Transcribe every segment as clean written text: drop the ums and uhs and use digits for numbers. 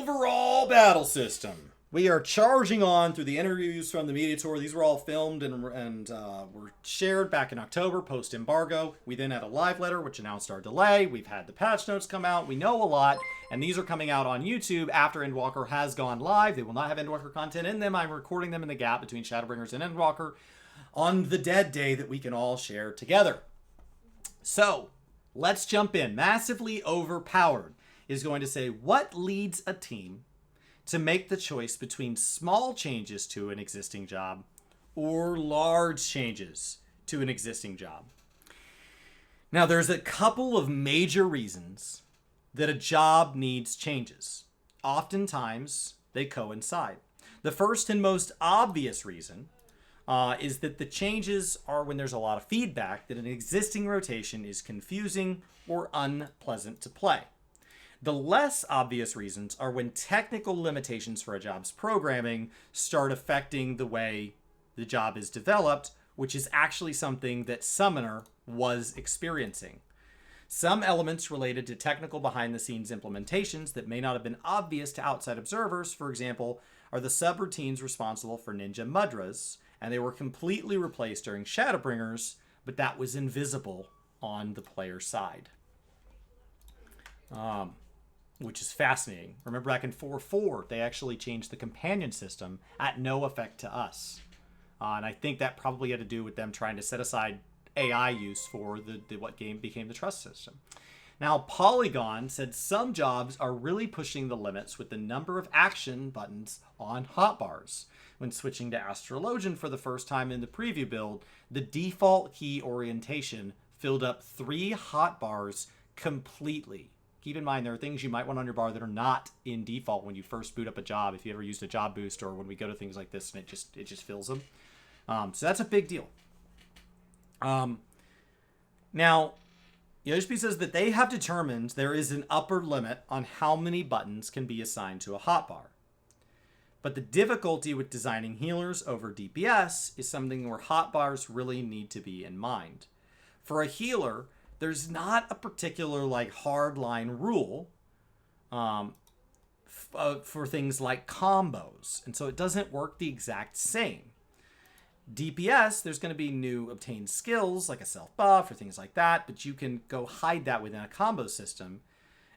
overall battle system. We are charging on through the interviews from the media tour. These were all filmed and were shared back in October, post-embargo. We then had a live letter, which announced our delay. We've had the patch notes come out. We know a lot, and these are coming out on YouTube after Endwalker has gone live. They will not have Endwalker content in them. I'm recording them in the gap between Shadowbringers and Endwalker on the dead day that we can all share together. So, let's jump in. Massively Overpowered is going to say, what leads a team to make the choice between small changes to an existing job or large changes to an existing job? Now, there's a couple of major reasons that a job needs changes. Oftentimes, they coincide. The first and most obvious reason is that the changes are when there's a lot of feedback that an existing rotation is confusing or unpleasant to play. The less obvious reasons are when technical limitations for a job's programming start affecting the way the job is developed, which is actually something that Summoner was experiencing. Some elements related to technical behind-the-scenes implementations that may not have been obvious to outside observers, for example, are the subroutines responsible for ninja mudras, and they were completely replaced during Shadowbringers, but that was invisible on the player side. Which is fascinating. Remember back in 4.4, they actually changed the companion system at no effect to us. And I think that probably had to do with them trying to set aside AI use for what game became the trust system. Now, Polygon said some jobs are really pushing the limits with the number of action buttons on hotbars. When switching to Astrologian for the first time in the preview build, the default key orientation filled up 3 hotbars completely. Keep in mind, there are things you might want on your bar that are not in default when you first boot up a job, if you ever used a job boost or when we go to things like this and it just fills them. So that's a big deal. Now, Yoshi says that they have determined there is an upper limit on how many buttons can be assigned to a hotbar. But the difficulty with designing healers over DPS is something where hotbars really need to be in mind. For a healer, there's not a particular hard line rule for things like combos, and so it doesn't work the exact same. DPS, there's going to be new obtained skills like a self buff or things like that, but you can go hide that within a combo system.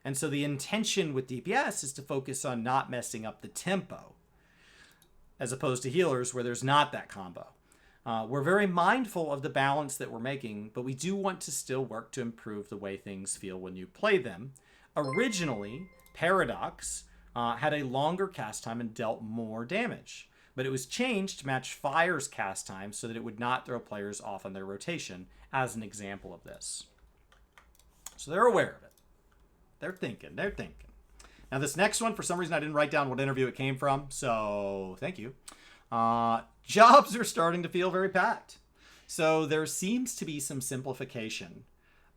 And so the intention with DPS is to focus on not messing up the tempo, as opposed to healers where there's not that combo. We're very mindful of the balance that we're making, but we do want to still work to improve the way things feel when you play them. Originally, Paradox had a longer cast time and dealt more damage, but it was changed to match Fire's cast time so that it would not throw players off on their rotation, as an example of this. So they're aware of it. They're thinking. Now this next one, for some reason I didn't write down what interview it came from, so thank you. Jobs are starting to feel very packed. So there seems to be some simplification.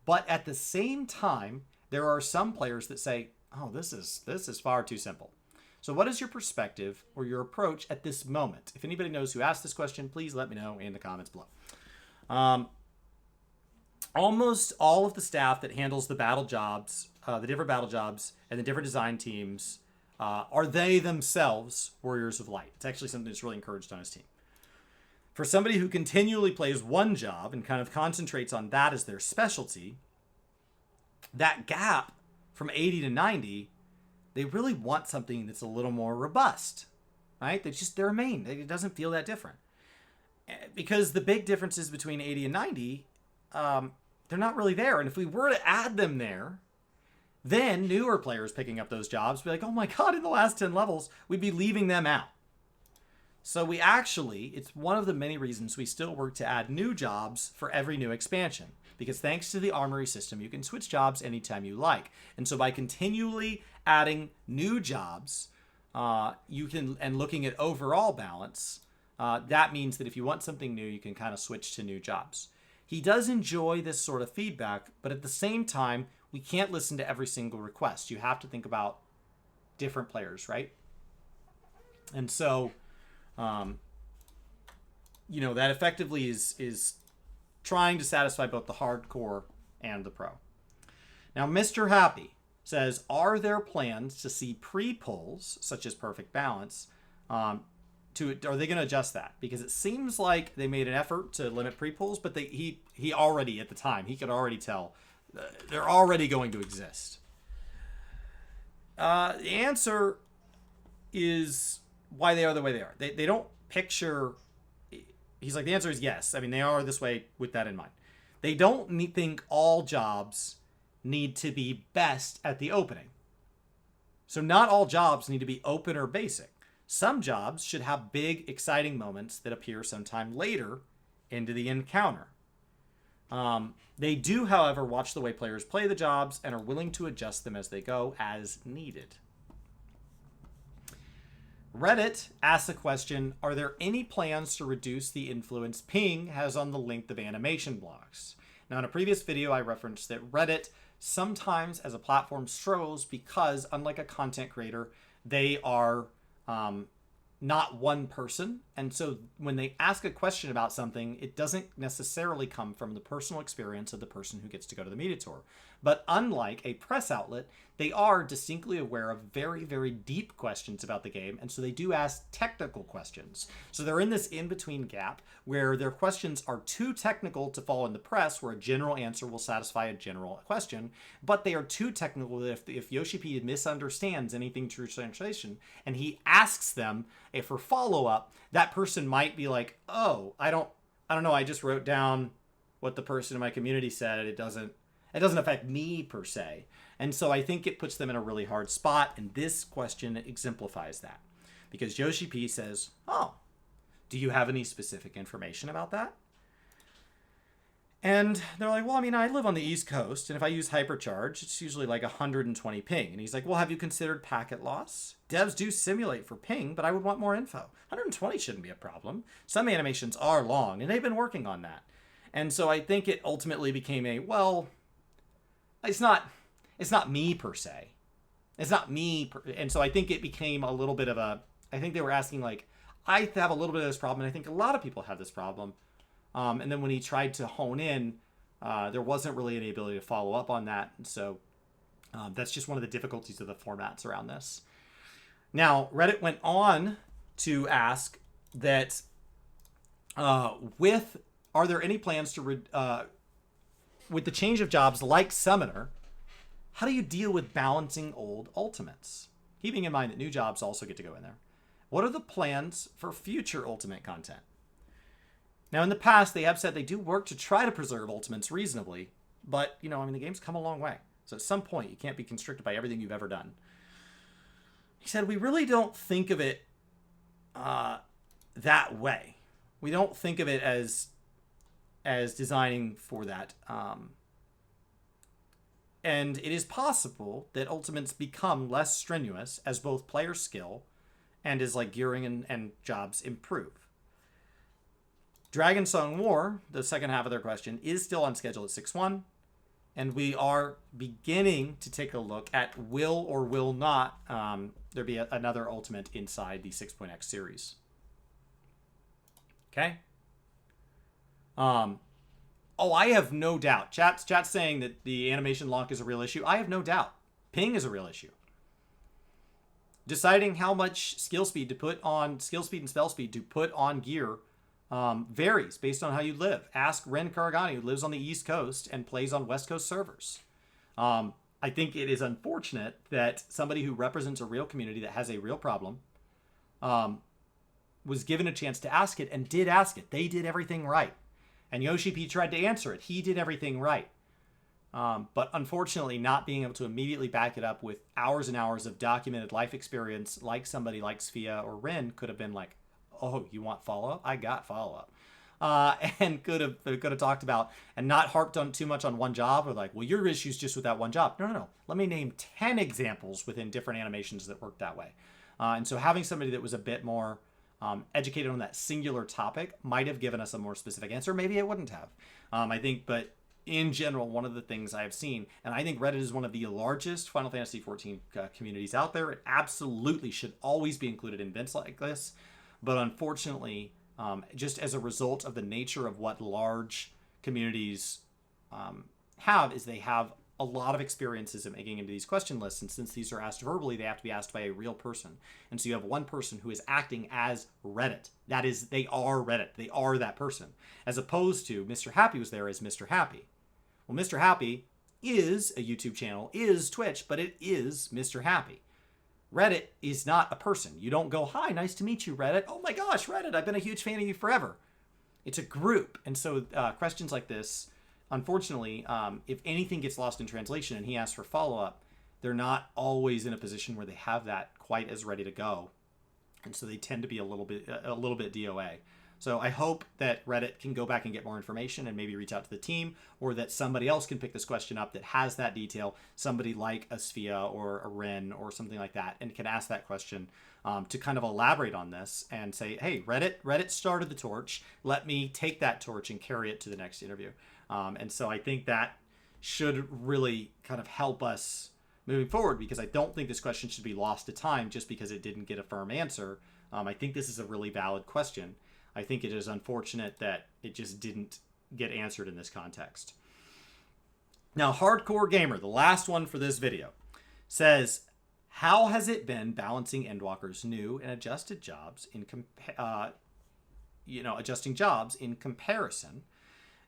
But at the same time, there are some players that say, oh, this is far too simple. So what is your perspective or your approach at this moment? If anybody knows who asked this question, please let me know in the comments below. Almost all of the staff that handles the battle jobs, the different battle jobs, and the different design teams are they themselves Warriors of Light. It's actually something that's really encouraged on his team. For somebody who continually plays one job and kind of concentrates on that as their specialty, that gap from 80 to 90, they really want something that's a little more robust, right? They're main. It doesn't feel that different. Because the big differences between 80 and 90, they're not really there. And if we were to add them there, then newer players picking up those jobs would be like, oh my god, in the last 10 levels, we'd be leaving them out. So it's one of the many reasons we still work to add new jobs for every new expansion. Because thanks to the Armory system, you can switch jobs anytime you like. And so by continually adding new jobs, and looking at overall balance, that means that if you want something new, you can kind of switch to new jobs. He does enjoy this sort of feedback, but at the same time, we can't listen to every single request. You have to think about different players, right? And so, that effectively is trying to satisfy both the hardcore and the pro. Now, Mr. Happy says, are there plans to see pre-pulls, such as perfect balance, are they going to adjust that? Because it seems like they made an effort to limit pre-pulls, but he already, at the time, he could already tell they're already going to exist. The answer is why they are the way they are. They don't picture... He's like, the answer is yes. I mean, they are this way with that in mind. They don't think all jobs need to be best at the opening. So not all jobs need to be open or basic. Some jobs should have big, exciting moments that appear sometime later into the encounter. They do, however, watch the way players play the jobs and are willing to adjust them as they go, as needed. Reddit asks a question, are there any plans to reduce the influence ping has on the length of animation blocks? Now, in a previous video, I referenced that Reddit sometimes as a platform struggles because, unlike a content creator, they are not one person. And so when they ask a question about something, it doesn't necessarily come from the personal experience of the person who gets to go to the media tour. But unlike a press outlet, they are distinctly aware of very, very deep questions about the game. And so they do ask technical questions. So they're in this in-between gap where their questions are too technical to fall in the press, where a general answer will satisfy a general question. But they are too technical that if Yoshi P misunderstands anything through translation and he asks them for follow-up, that person might be like, oh, I don't know. I just wrote down what the person in my community said. It doesn't affect me per se. And so I think it puts them in a really hard spot. And this question exemplifies that, because Yoshi P says, oh, do you have any specific information about that? And they're like, well, I mean, I live on the East Coast, and if I use hypercharge, it's usually like 120 ping. And he's like, well, have you considered packet loss? Devs do simulate for ping, but I would want more info. 120 shouldn't be a problem. Some animations are long, and they've been working on that. And so I think it ultimately became a, well, it's not me per se. It's not me. And so I think it became a little bit of a, I think they were asking like, I have a little bit of this problem, and I think a lot of people have this problem. And then when he tried to hone in, there wasn't really any ability to follow up on that. And so that's just one of the difficulties of the formats around this. Now, Reddit went on to ask that are there any plans to, with the change of jobs like Summoner, how do you deal with balancing old ultimates? Keeping in mind that new jobs also get to go in there. What are the plans for future ultimate content? Now, in the past, they have said they do work to try to preserve ultimates reasonably, but, you know, I mean, the game's come a long way. So at some point, you can't be constricted by everything you've ever done. He said, we really don't think of it that way. We don't think of it as designing for that. And it is possible that ultimates become less strenuous as both player skill and as like gearing and jobs improve. Dragon Song War, the second half of their question, is still on schedule at 6-1. And we are beginning to take a look at will or will not there be another ultimate inside the 6.x series. Okay? Oh, I have no doubt. Chat's saying that the animation lock is a real issue. I have no doubt. Ping is a real issue. Deciding how much skill speed and spell speed to put on gear varies based on how you live. Ask Ren Karagani, who lives on the East Coast and plays on West Coast servers. I think it is unfortunate that somebody who represents a real community that has a real problem was given a chance to ask it and did ask it. They did everything right. And Yoshi P tried to answer it. He did everything right. But unfortunately, not being able to immediately back it up with hours and hours of documented life experience like somebody like ffxiv or Ren could have been like, oh, you want follow-up? I got follow-up. And could have talked about and not harped on too much on one job or like, well, your issue's just with that one job. No. Let me name 10 examples within different animations that worked that way. And so having somebody that was a bit more educated on that singular topic might have given us a more specific answer. Maybe it wouldn't have. I think, but in general, one of the things I have seen, and I think Reddit is one of the largest Final Fantasy XIV communities out there. It absolutely should always be included in events like this. But unfortunately, just as a result of the nature of what large communities have, is they have a lot of experiences at making into these question lists, and since these are asked verbally, they have to be asked by a real person. And so you have one person who is acting as Reddit. That is, they are Reddit. They are that person. As opposed to Mr. Happy was there as Mr. Happy. Well, Mr. Happy is a YouTube channel, is Twitch, but it is Mr. Happy. Reddit is not a person. You don't go, hi, nice to meet you, Reddit. Oh my gosh, Reddit, I've been a huge fan of you forever. It's a group. And so questions like this, unfortunately, if anything gets lost in translation and he asks for follow-up, they're not always in a position where they have that quite as ready to go. And so they tend to be a little bit DOA. So I hope that Reddit can go back and get more information and maybe reach out to the team, or that somebody else can pick this question up that has that detail, somebody like a Sphia or a Ren or something like that, and can ask that question to kind of elaborate on this and say, hey, Reddit started the torch. Let me take that torch and carry it to the next interview. And so I think that should really kind of help us moving forward, because I don't think this question should be lost to time just because it didn't get a firm answer. I think this is a really valid question. I think it is unfortunate that it just didn't get answered in this context. Now, Hardcore Gamer, the last one for this video, says, how has it been balancing Endwalker's new and adjusted jobs in adjusting jobs in comparison?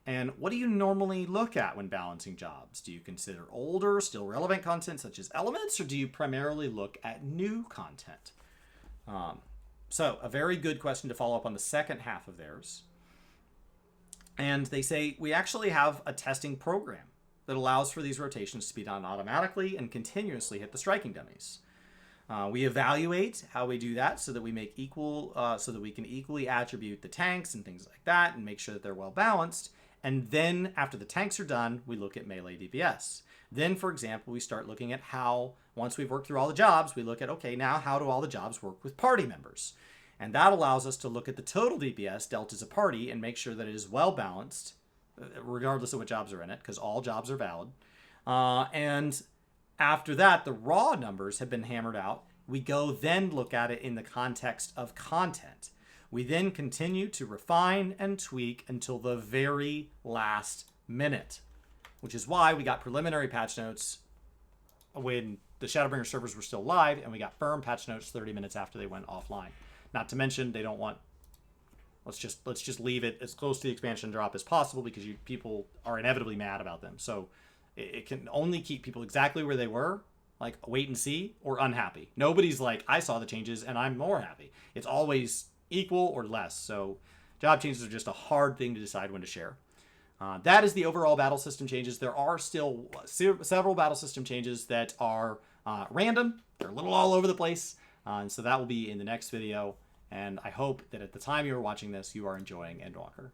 And what do you normally look at when balancing jobs? Do you consider older, still relevant content such as elements, or do you primarily look at new content? So a very good question to follow up on the second half of theirs. And they say, we actually have a testing program that allows for these rotations to be done automatically and continuously hit the striking dummies. We evaluate how we do that so that we make so that we can equally attribute the tanks and things like that and make sure that they're well balanced. And then after the tanks are done, we look at melee DPS. Then, for example, we start looking at how, once we've worked through all the jobs, we look at, okay, now how do all the jobs work with party members? And that allows us to look at the total DPS dealt as a party and make sure that it is well balanced, regardless of what jobs are in it, because all jobs are valid. And after that, the raw numbers have been hammered out. We go then look at it in the context of content. We then continue to refine and tweak until the very last minute, which is why we got preliminary patch notes when the Shadowbringer servers were still live, and we got firm patch notes 30 minutes after they went offline. Not to mention, they don't want, let's just leave it as close to the expansion drop as possible, because people are inevitably mad about them. So it can only keep people exactly where they were, like wait and see, or unhappy. Nobody's like, I saw the changes and I'm more happy. It's always equal or less. So job changes are just a hard thing to decide when to share. That is the overall battle system changes. There are still several battle system changes that are random. They're a little all over the place. And so that will be in the next video. And I hope that at the time you are watching this, you are enjoying Endwalker.